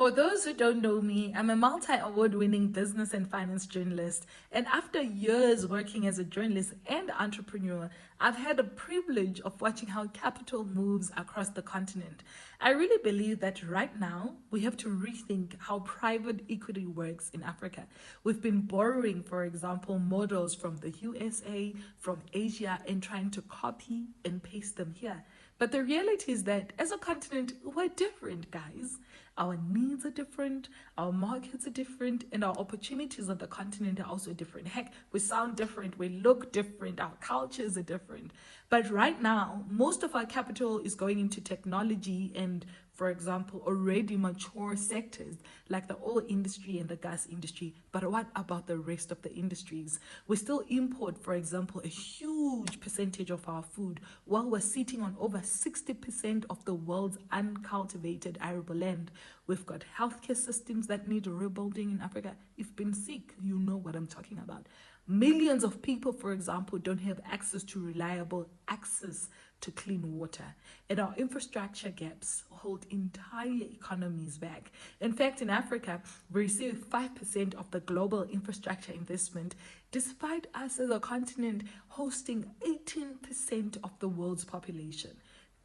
For those who don't know me, I'm a multi-award-winning business and finance journalist. And after years working as a journalist and entrepreneur, I've had the privilege of watching how capital moves across the continent. I really believe that right now, we have to rethink how private equity works in Africa. We've been borrowing, for example, models from the USA, from Asia, and trying to copy and paste them here. But the reality is that as a continent, we're different, guys. Our needs are different, our markets are different, and our opportunities on the continent are also different. Heck, we sound different, we look different, our cultures are different. But right now, most of our capital is going into technology and, for example, already mature sectors like the oil industry and the gas industry. But what about the rest of the industries? We still import, for example, a huge percentage of our food while we're sitting on over 60% of the world's uncultivated arable land. We've got healthcare systems that need rebuilding in Africa. If you've been sick, you know what I'm talking about. Millions of people, for example, don't have access to reliable access to clean water. And our infrastructure gaps hold entire economies back. In fact, in Africa, we receive 5% of the global infrastructure investment, despite us as a continent hosting 18% of the world's population.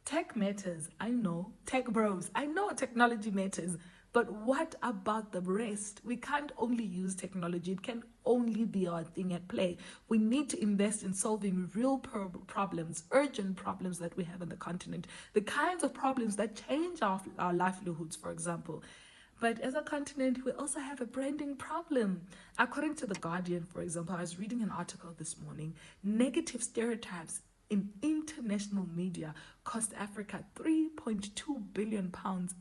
Tech matters, I know. Tech bros, I know technology matters. But what about the rest? We can't only use technology. It can only be our thing at play. We need to invest in solving real problems, urgent problems that we have on the continent, the kinds of problems that change our livelihoods, for example. But as a continent, we also have a branding problem. According to The Guardian, for example, I was reading an article this morning, negative stereotypes in international media cost Africa £3.2 billion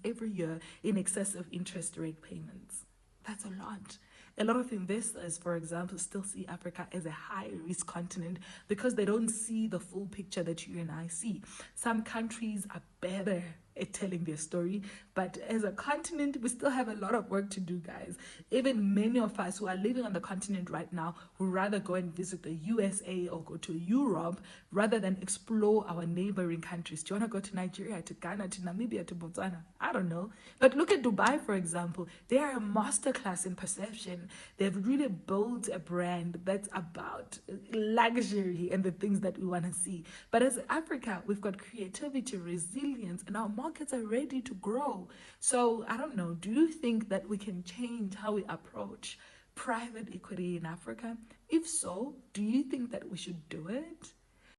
every year in excessive interest rate payments. That's a lot. A lot of investors, for example, still see Africa as a high-risk continent because they don't see the full picture that you and I see. Some countries are better at telling their story, but as a continent, we still have a lot of work to do, guys. Even many of us who are living on the continent right now would rather go and visit the USA or go to Europe rather than explore our neighboring countries. Do you want to go to Nigeria, to Ghana, to Namibia, to Botswana? I don't know. But look at Dubai, for example. They are a masterclass in perception. They've really built a brand that's about luxury and the things that we want to see. But as Africa, we've got creativity, resilience, and our markets are ready to grow. So I don't know, do you think that we can change how we approach private equity in Africa? If so, do you think that we should do it?